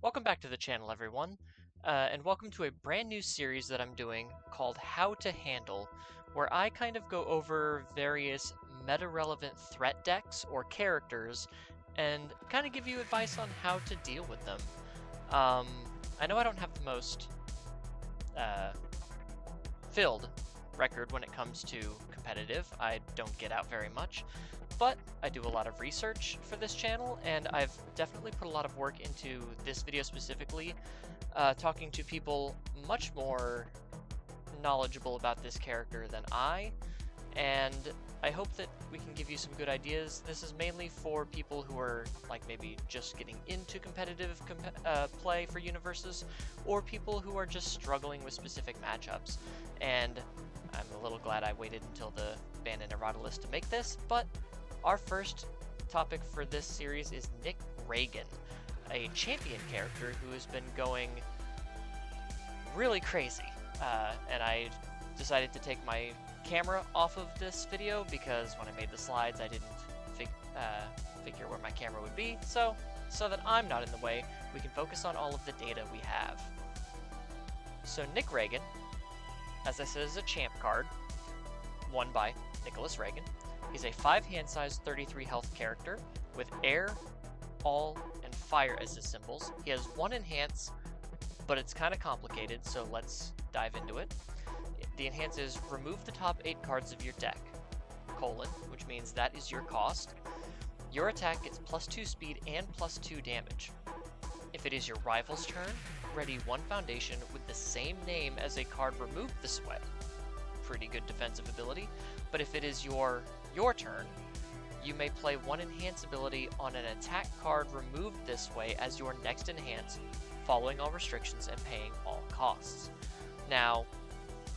Welcome back to the channel, everyone, and welcome to a brand new series that I'm doing called How to Handle, where I kind of go over various meta-relevant threat decks or characters and kind of give you advice on how to deal with them. I know I don't have the most uh, filled record when it comes to competitive. I don't get out very much, but I do a lot of research for this channel, and I've definitely put a lot of work into this video specifically, talking to people much more knowledgeable about this character than I, and I hope that we can give you some good ideas. This is mainly for people who are like maybe just getting into competitive play for universes, or people who are just struggling with specific matchups. And I'm a little glad I waited until the ban and errata list to make this, but our first topic for this series is Nick Ragan, a champion character who has been going really crazy, and I decided to take my camera off of this video because when I made the slides I didn't figure where my camera would be, so that I'm not in the way, we can focus on all of the data we have. So Nick Ragan, as I said, is a champ card, won by Nicholas Ragan. He's a 5 hand size, 33 health character with air, all, and fire as his symbols. He has 1 enhance, but it's kind of complicated, so let's dive into it. The enhance is remove the top 8 cards of your deck, which means that is your cost. Your attack gets +2 speed and +2 damage. If it is your rival's turn, ready 1 foundation with the same name as a card removed this way. Pretty good defensive ability. But if it is your turn, you may play 1 enhance ability on an attack card removed this way as your next enhance, following all restrictions and paying all costs. Now,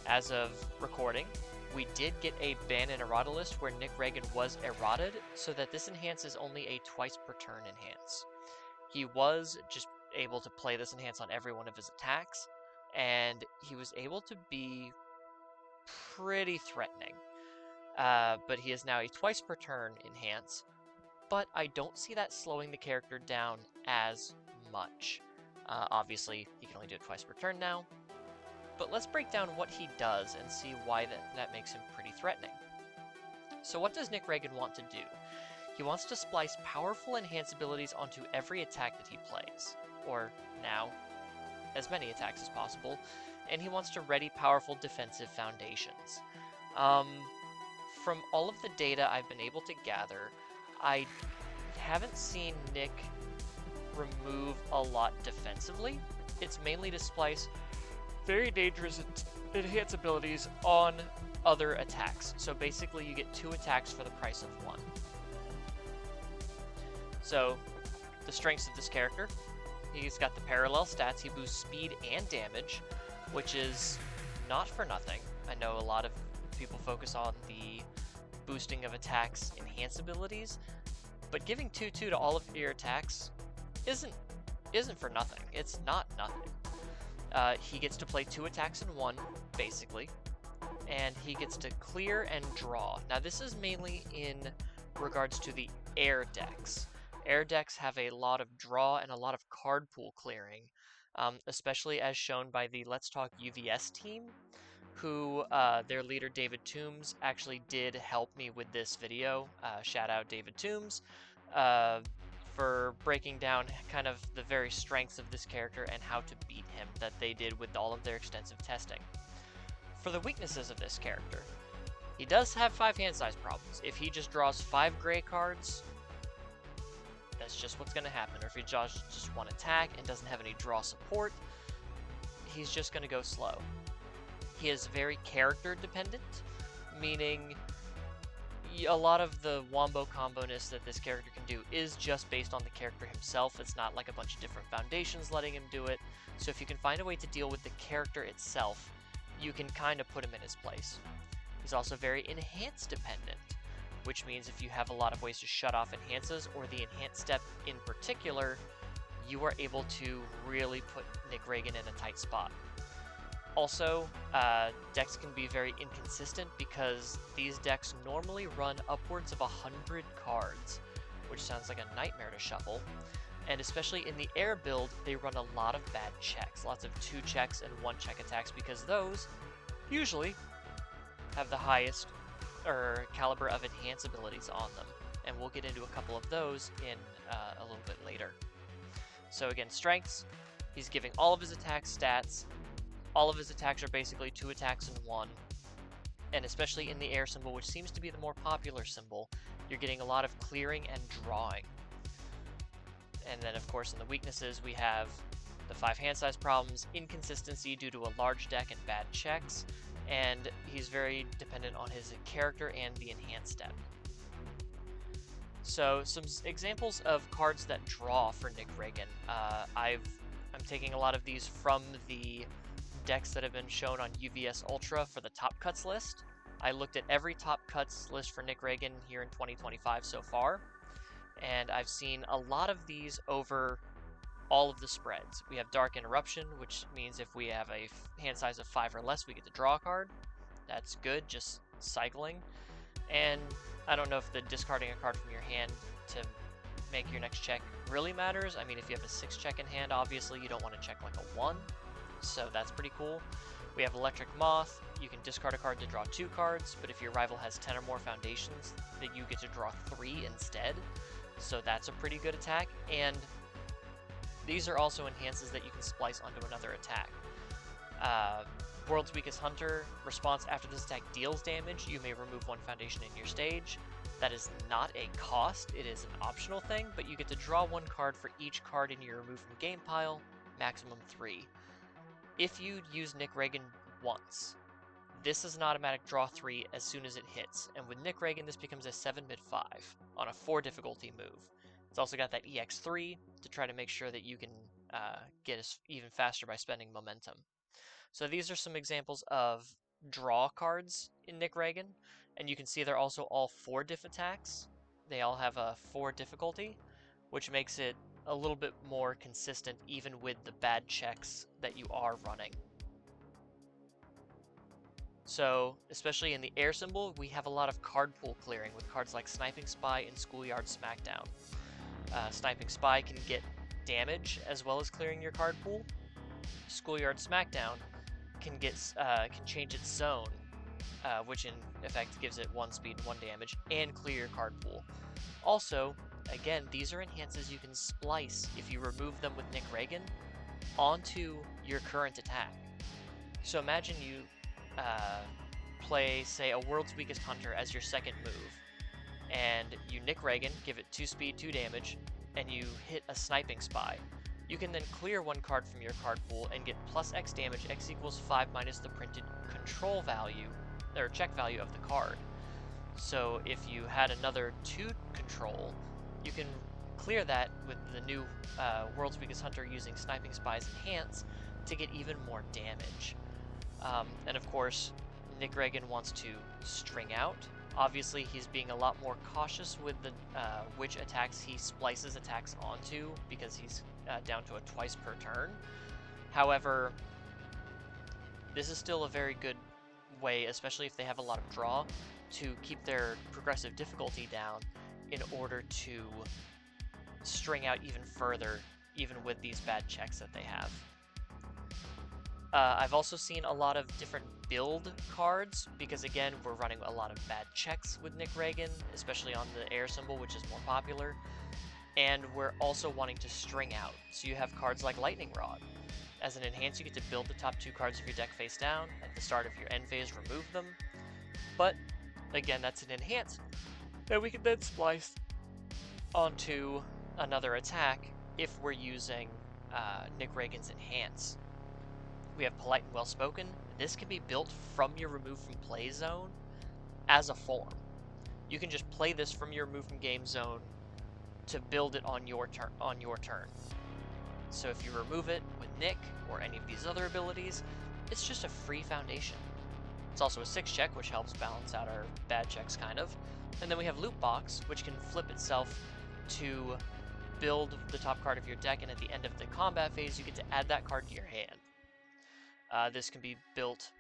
as of recording, we did get a ban and errata list where Nick Ragan was errated, so that this enhance is only a twice per turn enhance. He was just able to play this enhance on every one of his attacks, and he was able to be pretty threatening. But he is now a twice per turn enhance, but I don't see that slowing the character down as much. Obviously, he can only do it twice per turn now, but let's break down what he does and see why that makes him pretty threatening. So what does Nick Ragan want to do? He wants to splice powerful enhance abilities onto every attack that he plays, or now, as many attacks as possible, and he wants to ready powerful defensive foundations. From all of the data I've been able to gather, I haven't seen Nick remove a lot defensively. It's mainly to splice very dangerous enhance abilities on other attacks. So basically you get 2 attacks for the price of 1. So the strengths of this character: he's got the parallel stats. He boosts speed and damage, which is not for nothing. I know a lot of people focus on the boosting of attacks enhance abilities, but giving 2/2 to all of your attacks isn't for nothing. It's not nothing. He gets to play 2 attacks in 1, basically, and he gets to clear and draw. Now this is mainly in regards to the air decks. Air decks have a lot of draw and a lot of card pool clearing, especially as shown by the Let's Talk UVS team, who their leader David Toombs actually did help me with this video. Shout out David Toombs for breaking down kind of the very strengths of this character and how to beat him that they did with all of their extensive testing. For the weaknesses of this character, he does have 5 hand size problems. If he just draws 5 gray cards, that's just what's going to happen. Or if he draws just 1 attack and doesn't have any draw support, he's just going to go slow. He is very character dependent, meaning a lot of the wombo combo-ness that this character can do is just based on the character himself. It's not like a bunch of different foundations letting him do it. So if you can find a way to deal with the character itself, you can kind of put him in his place. He's also very enhance dependent, which means if you have a lot of ways to shut off enhances, or the enhance step in particular, you are able to really put Nick Ragan in a tight spot. Also, decks can be very inconsistent because these decks normally run upwards of 100 cards, which sounds like a nightmare to shuffle. And especially in the air build, they run a lot of bad checks. Lots of 2 checks and 1 check attacks because those usually have the highest caliber of enhance abilities on them. And we'll get into a couple of those in a little bit later. So again, strengths, he's giving all of his attack stats. All of his attacks are basically 2 attacks in 1. And especially in the air symbol, which seems to be the more popular symbol, you're getting a lot of clearing and drawing. And then, of course, in the weaknesses, we have the 5 hand size problems, inconsistency due to a large deck and bad checks, and he's very dependent on his character and the enhanced step. So, some examples of cards that draw for Nick Ragan. I'm taking a lot of these from the decks that have been shown on UVS Ultra for the Top Cuts list. I looked at every Top Cuts list for Nick Ragan here in 2025 so far, and I've seen a lot of these over all of the spreads. We have Dark Interruption, which means if we have a hand size of 5 or less, we get to draw a card. That's good, just cycling. And I don't know if the discarding a card from your hand to make your next check really matters. I mean, if you have a 6 check in hand, obviously you don't want to check like a 1, so that's pretty cool. We have Electric Moth. You can discard a card to draw 2 cards, but if your rival has 10 or more foundations, then you get to draw 3 instead. So that's a pretty good attack, and these are also enhances that you can splice onto another attack. World's Weakest Hunter, response after this attack deals damage, you may remove 1 foundation in your stage. That is not a cost, it is an optional thing, but you get to draw 1 card for each card in your remove from game pile, maximum 3. If you use Nick Ragan once, this is an automatic draw 3 as soon as it hits, and with Nick Ragan this becomes a 7 mid 5 on a 4 difficulty move. It's also got that EX3 to try to make sure that you can get us even faster by spending momentum. So these are some examples of draw cards in Nick Ragan, and you can see they're also all 4 diff attacks. They all have a 4 difficulty, which makes it a little bit more consistent even with the bad checks that you are running. So, especially in the air symbol, we have a lot of card pool clearing with cards like Sniping Spy and Schoolyard Smackdown. Sniping Spy can get damage as well as clearing your card pool. Schoolyard Smackdown can change its zone, which in effect gives it 1 speed and 1 damage, and clear your card pool. Also, again, these are enhances you can splice if you remove them with Nick Ragan onto your current attack. So imagine you play, say, a World's Weakest Hunter as your second move, and you Nick Ragan, give it 2 speed, 2 damage, and you hit a Sniping Spy. You can then clear 1 card from your card pool and get plus X damage, X equals 5 minus the printed control value, or check value of the card. So if you had another 2 control, you can clear that with the new World's Weakest Hunter using Sniping Spy's Enhance to get even more damage. And of course, Nick Ragan wants to string out. Obviously, he's being a lot more cautious with the which attacks he splices attacks onto, because he's down to a twice per turn. However, this is still a very good way, especially if they have a lot of draw, to keep their progressive difficulty down in order to string out even further, even with these bad checks that they have. I've also seen a lot of different build cards, because again, we're running a lot of bad checks with Nick Ragan, especially on the air symbol, which is more popular, and we're also wanting to string out. So you have cards like Lightning Rod. As an enhance, you get to build the top 2 cards of your deck face down. At the start of your end phase, remove them. But, again, that's an enhance that we can then splice onto another attack if we're using Nick Ragan's enhance. We have Polite and Well Spoken. This can be built from your remove from play zone as a form. You can just play this from your remove from game zone to build it on your turn. So if you remove it with Nick or any of these other abilities, it's just a free foundation. It's also a 6 check, which helps balance out our bad checks kind of. And then we have Loot Box, which can flip itself to build the top card of your deck, and at the end of the combat phase, you get to add that card to your hand. This can be built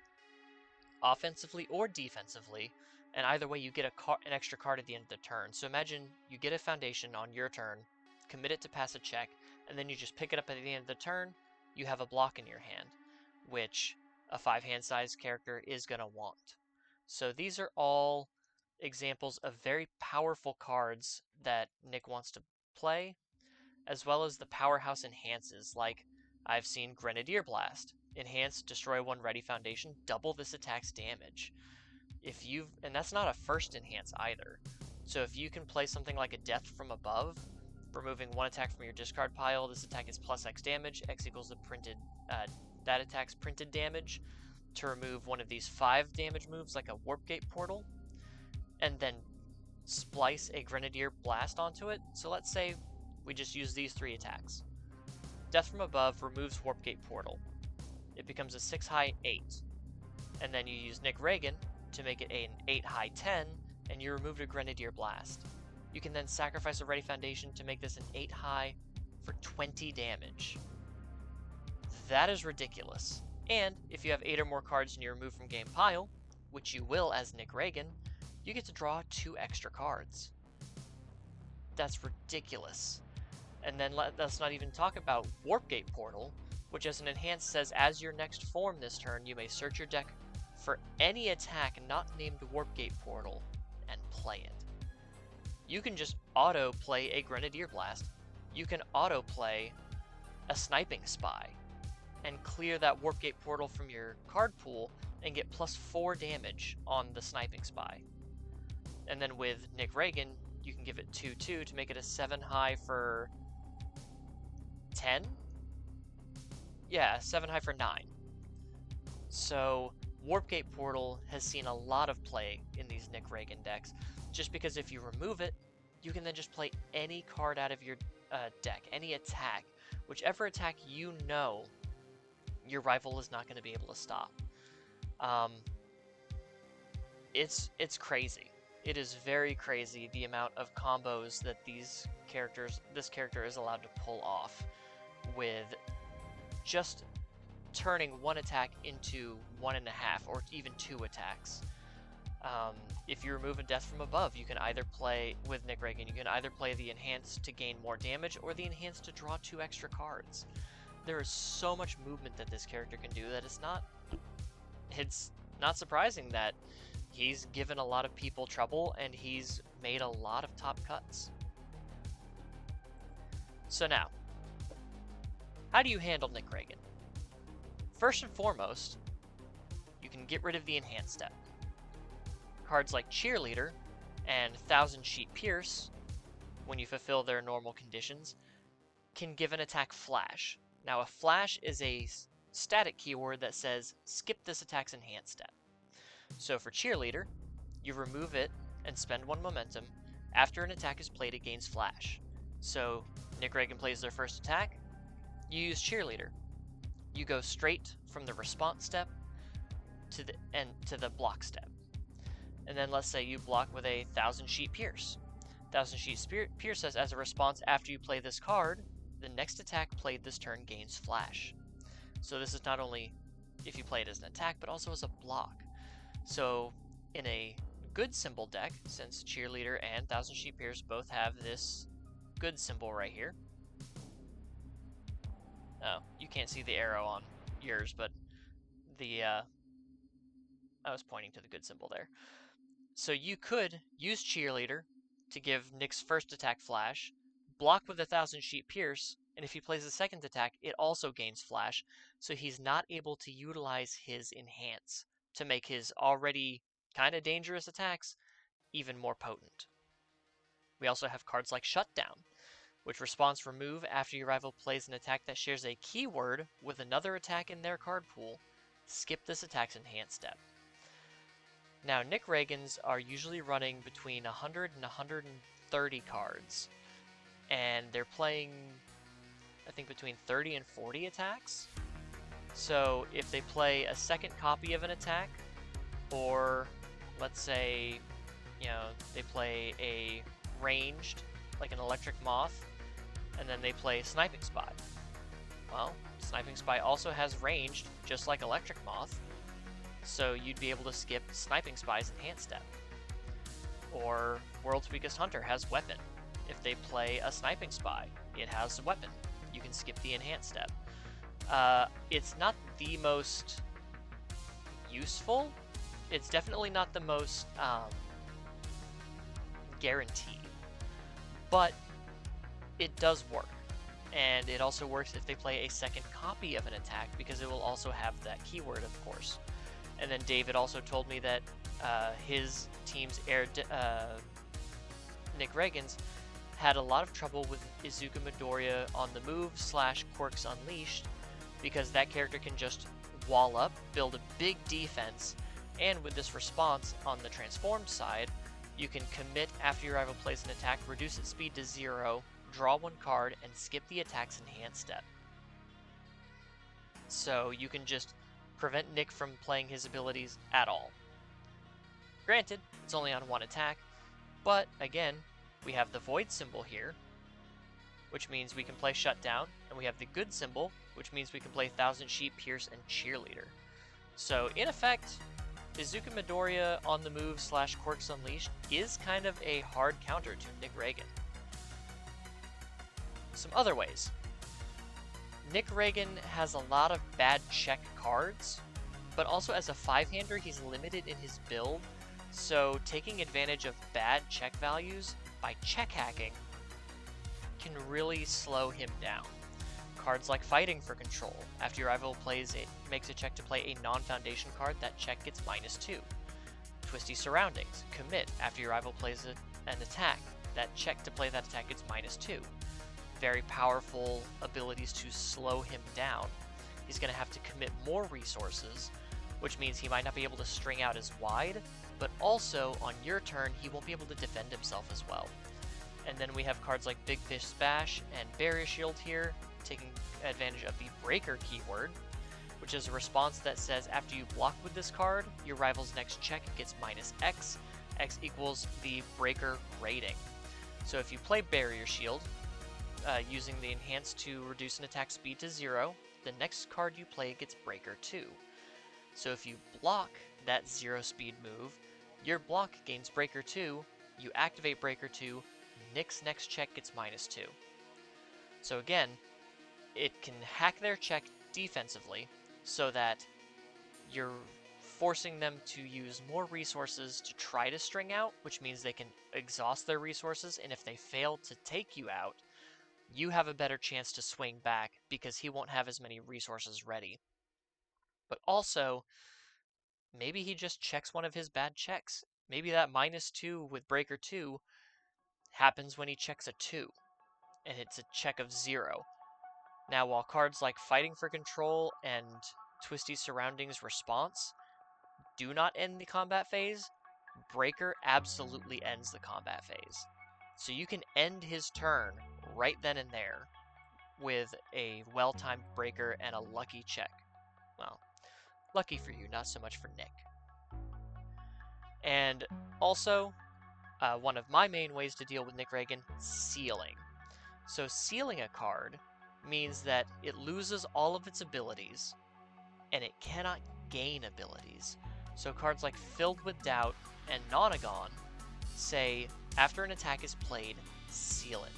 offensively or defensively, and either way you get an extra card at the end of the turn. So imagine you get a foundation on your turn, commit it to pass a check, and then you just pick it up at the end of the turn, you have a block in your hand, which a 5-hand size character is going to want. So these are all examples of very powerful cards that Nick wants to play, as well as the powerhouse enhances, like I've seen Grenadier Blast. Enhance, destroy one ready foundation, double this attack's damage. And that's not a first enhance either. So if you can play something like a Death from Above, removing one attack from your discard pile, this attack is plus X damage, X equals the printed, that attack's printed damage, to remove one of these 5 damage moves like a Warp Gate Portal, and then splice a Grenadier Blast onto it. So let's say we just use these 3 attacks. Death from Above removes Warp Gate Portal. It becomes a 6-high 8. And then you use Nick Ragan to make it an 8-high 10, and you removed a Grenadier Blast. You can then sacrifice a Ready Foundation to make this an 8-high for 20 damage. That is ridiculous. And if you have 8 or more cards in your remove from game pile, which you will as Nick Ragan, you get to draw 2 extra cards. That's ridiculous. And then let's not even talk about Warp Gate Portal, which as an enhance says as your next form this turn, you may search your deck for any attack not named Warp Gate Portal and play it. You can just auto play a Grenadier Blast. You can auto play a Sniping Spy and clear that Warp Gate Portal from your card pool and get plus 4 damage on the Sniping Spy. And then with Nick Ragan, you can give it 2/2 to make it a 7-high for 10? Yeah, 7-high for 9. So Warp Gate Portal has seen a lot of play in these Nick Ragan decks, just because if you remove it, you can then just play any card out of your deck, any attack, whichever attack you know your rival is not going to be able to stop. It's crazy. It is very crazy the amount of combos that this character is allowed to pull off with just turning one attack into 1.5 or even 2 attacks. If you remove a Death from Above, you can either play with Nick Ragan, you can either play the Enhance to gain more damage or the Enhance to draw 2 extra cards. There is so much movement that this character can do that it's not surprising that he's given a lot of people trouble and he's made a lot of top cuts. So now, how do you handle Nick Ragan? First and foremost, you can get rid of the Enhance step. Cards like Cheerleader and 1000 Sheet Pierce, when you fulfill their normal conditions, can give an attack Flash. Now a Flash is a static keyword that says skip this attack's Enhance step. So for Cheerleader, you remove it and spend 1 momentum. After an attack is played, it gains Flash. So Nick Ragan plays their first attack, you use Cheerleader. You go straight from the response step to the block step. And then let's say you block with a 1000 Sheet Pierce. 1000 Sheet Pierce says as a response after you play this card, the next attack played this turn gains Flash. So this is not only if you play it as an attack, but also as a block. So in a good symbol deck, since Cheerleader and 1000 Sheet Pierce both have this good symbol right here. Oh, you can't see the arrow on yours, but I was pointing to the good symbol there. So you could use Cheerleader to give Nick's first attack Flash, block with a 1000 Sheet Pierce, and if he plays the second attack, it also gains Flash, so he's not able to utilize his Enhance to make his already kind of dangerous attacks even more potent. We also have cards like Shutdown, which response remove after your rival plays an attack that shares a keyword with another attack in their card pool. Skip this attack's Enhance step. Now, Nick Ragans are usually running between 100 and 130 cards, and they're playing, I think, between 30 and 40 attacks. So if they play a second copy of an attack, or let's say, they play a ranged, like an Electric Moth, and then they play Sniping Spy. Well, Sniping Spy also has ranged, just like Electric Moth, so you'd be able to skip Sniping Spy's Enhance step. Or World's Weakest Hunter has Weapon. If they play a Sniping Spy, it has a weapon. You can skip the enhance step. It's not the most useful. It's definitely not the most guaranteed, but it does work. And it also works if they play a second copy of an attack, because it will also have that keyword, of course. And then David also told me that his team's Nick Ragan's had a lot of trouble with Izuku Midoriya on the move / Quirks Unleashed, because that character can just wall up, build a big defense, and with this response on the transformed side, you can commit after your rival plays an attack, reduce its speed to 0, draw 1 card, and skip the attack's enhance step. So you can just prevent Nick from playing his abilities at all. Granted, it's only on 1 attack, but again, we have the void symbol here, which means we can play Shutdown, and we have the good symbol, which means we can play Thousand Sheep, Pierce, and Cheerleader. So in effect, Izuku Midoriya on the move / Quirks Unleashed is kind of a hard counter to Nick Ragan. Some other ways. Nick Ragan has a lot of bad check cards, but also as a 5-hander, he's limited in his build, so taking advantage of bad check values by check hacking can really slow him down. Cards like Fighting for Control. After your rival makes a check to play a non-foundation card, that check gets -2. Twisty Surroundings. Commit. After your rival plays an attack, that check to play that attack gets -2. Very powerful abilities to slow him down. He's going to have to commit more resources, which means he might not be able to string out as wide, but also on your turn he won't be able to defend himself as well. And then we have cards like Big Fish Smash and Barrier Shield here, taking advantage of the Breaker keyword, which is a response that says after you block with this card, your rival's next check gets -X. X equals the Breaker rating. So if you play Barrier Shield, using the enhance to reduce an attack speed to 0, the next card you play gets Breaker 2. So if you block that 0 speed move, your block gains Breaker 2, you activate Breaker 2, Nick's next check gets -2. So again, it can hack their check defensively so that you're forcing them to use more resources to try to string out, which means they can exhaust their resources, and if they fail to take you out, you have a better chance to swing back because he won't have as many resources ready. But also, maybe he just checks one of his bad checks. Maybe that -2 with Breaker 2 happens when he checks a 2, and it's a check of 0. Now, while cards like Fighting for Control and Twisty Surroundings Response do not end the combat phase, Breaker absolutely ends the combat phase. So you can end his turn right then and there with a well-timed Breaker and a lucky check. Well, lucky for you, not so much for Nick. And also, one of my main ways to deal with Nick Ragan, sealing. So sealing a card means that it loses all of its abilities, and it cannot gain abilities. So cards like Filled with Doubt and Nonagon say, after an attack is played, seal it.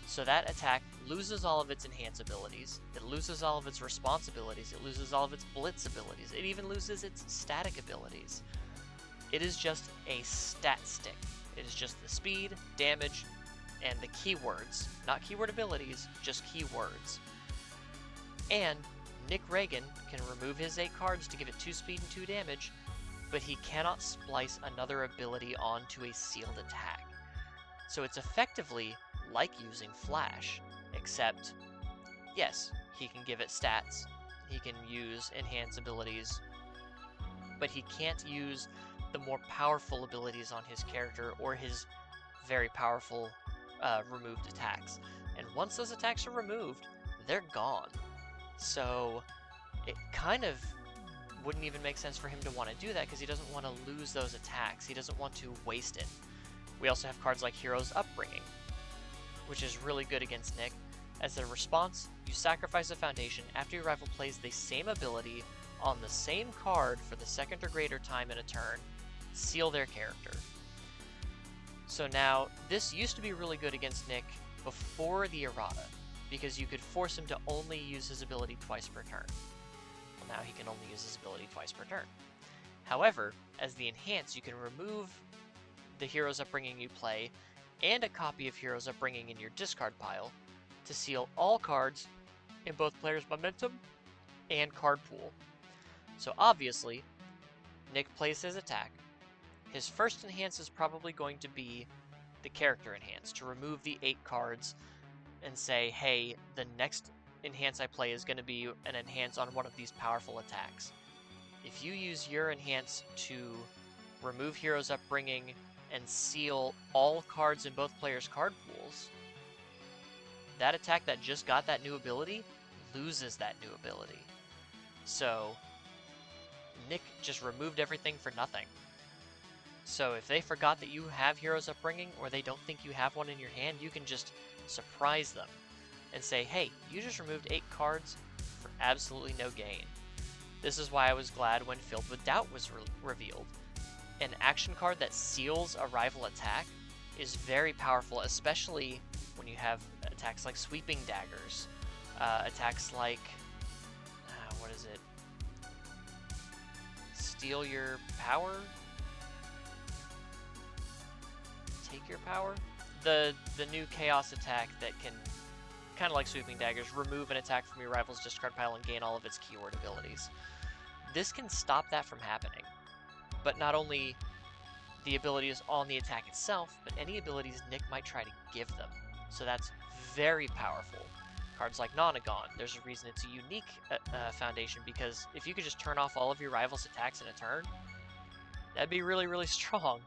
So that attack loses all of its enhance abilities, it loses all of its responsibilities, it loses all of its blitz abilities, it even loses its static abilities. It is just a stat stick. It is just the speed, damage, and the keywords. Not keyword abilities, just keywords. And Nick Ragan can remove his 8 cards to give it 2 speed and 2 damage, but he cannot splice another ability onto a sealed attack. So it's effectively like using Flash, except, yes, he can give it stats, he can use enhance abilities, but he can't use the more powerful abilities on his character or his very powerful removed attacks. And once those attacks are removed, they're gone. So it kind of wouldn't even make sense for him to want to do that because he doesn't want to lose those attacks. He doesn't want to waste it. We also have cards like Hero's Upbringing, which is really good against Nick. As a response, you sacrifice a foundation after your rival plays the same ability on the same card for the second or greater time in a turn. Seal their character. So now, this used to be really good against Nick before the errata, because you could force him to only use his ability twice per turn. Well, now he can only use his ability twice per turn. However, as the enhance, you can remove the Hero's Upbringing you play and a copy of Hero's Upbringing in your discard pile to seal all cards in both players' momentum and card pool. So obviously, Nick plays his attack. His first enhance is probably going to be the character enhance, to remove the 8 cards and say, hey, the next enhance I play is going to be an enhance on one of these powerful attacks. If you use your enhance to remove Hero's Upbringing and seal all cards in both players' card pools, that attack that just got that new ability loses that new ability. So Nick just removed everything for nothing. So if they forgot that you have Hero's Upbringing, or they don't think you have one in your hand, you can just surprise them and say, hey, you just removed 8 cards for absolutely no gain. This is why I was glad when Filled with Doubt was revealed. An action card that seals a rival attack is very powerful, especially when you have attacks like Sweeping Daggers, attacks like, what is it? Steal Your Power? Take Your Power? The new Chaos attack that can, kind of like Sweeping Daggers, remove an attack from your rival's discard pile and gain all of its keyword abilities. This can stop that from happening. But not only the abilities on the attack itself, but any abilities Nick might try to give them. So that's very powerful. Cards like Nonagon, there's a reason it's a unique foundation, because if you could just turn off all of your rival's attacks in a turn, that'd be really, really strong.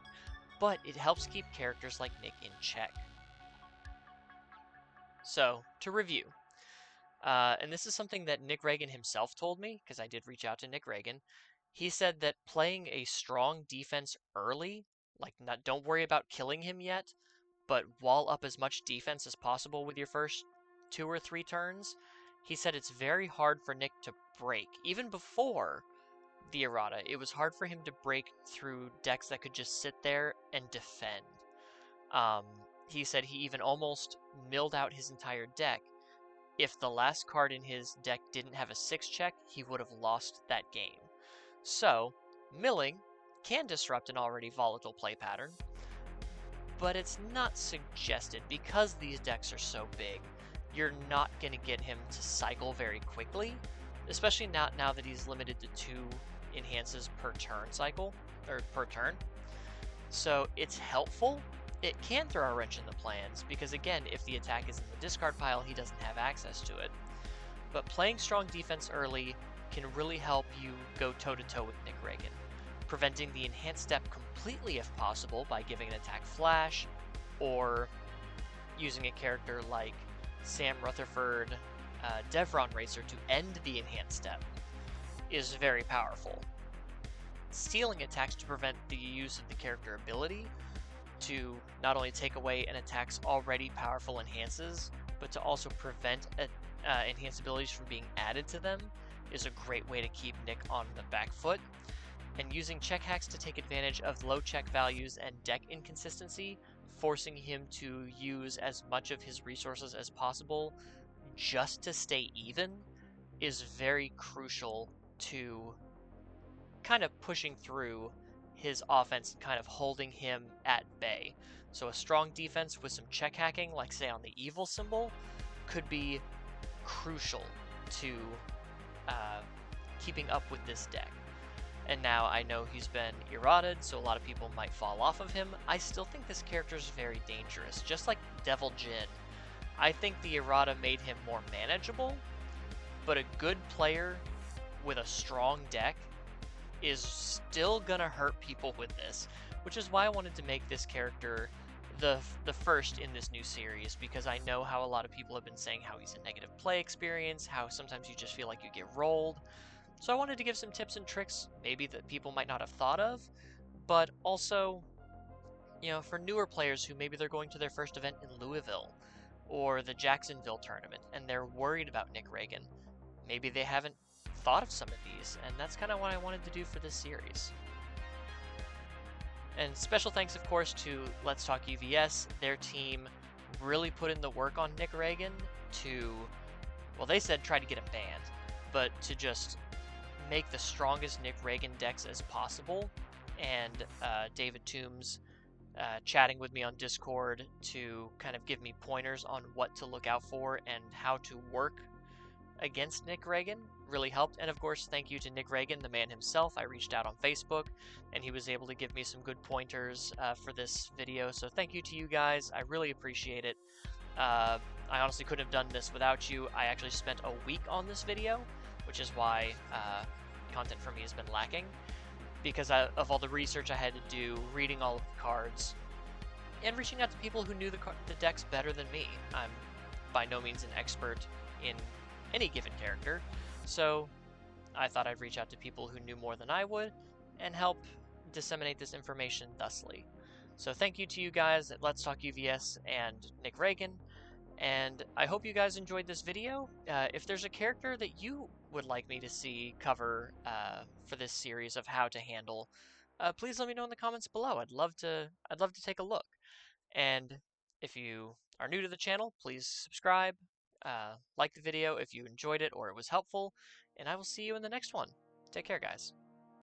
But it helps keep characters like Nick in check. So, to review, and this is something that Nick Ragan himself told me, because I did reach out to Nick Ragan. He said that playing a strong defense early, like don't worry about killing him yet, but wall up as much defense as possible with your first 2 or 3 turns, he said it's very hard for Nick to break. Even before the errata, it was hard for him to break through decks that could just sit there and defend. He said he even almost milled out his entire deck. If the last card in his deck didn't have a 6 check, he would have lost that game. So, milling can disrupt an already volatile play pattern, but it's not suggested because these decks are so big. You're not going to get him to cycle very quickly, especially not now that he's limited to 2 enhances per turn cycle, or per turn. So it's helpful. It can throw a wrench in the plans, because again, if the attack is in the discard pile, he doesn't have access to it. But playing strong defense early can really help you go toe-to-toe with Nick Ragan, preventing the enhanced step completely if possible by giving an attack flash, or using a character like Sam Rutherford, Devron Racer to end the enhanced step is very powerful. Stealing attacks to prevent the use of the character ability to not only take away an attack's already powerful enhances, but to also prevent enhanced abilities from being added to them is a great way to keep Nick on the back foot. And using check hacks to take advantage of low check values and deck inconsistency, forcing him to use as much of his resources as possible just to stay even, is very crucial to kind of pushing through his offense and kind of holding him at bay. So a strong defense with some check hacking, like say on the evil symbol, could be crucial to keeping up with this deck. And now I know he's been errated, so a lot of people might fall off of him. I still think this character is very dangerous, just like Devil Jin. I think the errata made him more manageable, but a good player with a strong deck is still gonna hurt people with this, which is why I wanted to make this character the first in this new series, because I know how a lot of people have been saying how he's a negative play experience, how sometimes you just feel like you get rolled. So I wanted to give some tips and tricks maybe that people might not have thought of, but also, you know, for newer players who maybe they're going to their first event in Louisville or the Jacksonville tournament and they're worried about Nick Ragan. Maybe they haven't thought of some of these, and that's kind of what I wanted to do for this series. And special thanks, of course, to Let's Talk UVS. Their team really put in the work on Nick Ragan to, well, they said try to get him banned, but to just make the strongest Nick Ragan decks as possible. And David Toombs chatting with me on Discord to kind of give me pointers on what to look out for and how to work against Nick Ragan really helped. And of course, thank you to Nick Ragan, the man himself. I reached out on Facebook and he was able to give me some good pointers for this video. So thank you to you guys. I really appreciate it. I honestly couldn't have done this without you. I actually spent a week on this video, which is why content for me has been lacking, because of all the research I had to do, reading all of the cards, and reaching out to people who knew the decks better than me. I'm by no means an expert in any given character, so I thought I'd reach out to people who knew more than I would and help disseminate this information thusly. So thank you to you guys at Let's Talk UVS and Nick Ragan, and I hope you guys enjoyed this video. If there's a character that you would like me to see cover for this series of how to handle, please let me know in the comments below. I'd love to take a look. And if you are new to the channel, please subscribe, like the video if you enjoyed it or it was helpful, and I will see you in the next one. Take care, guys.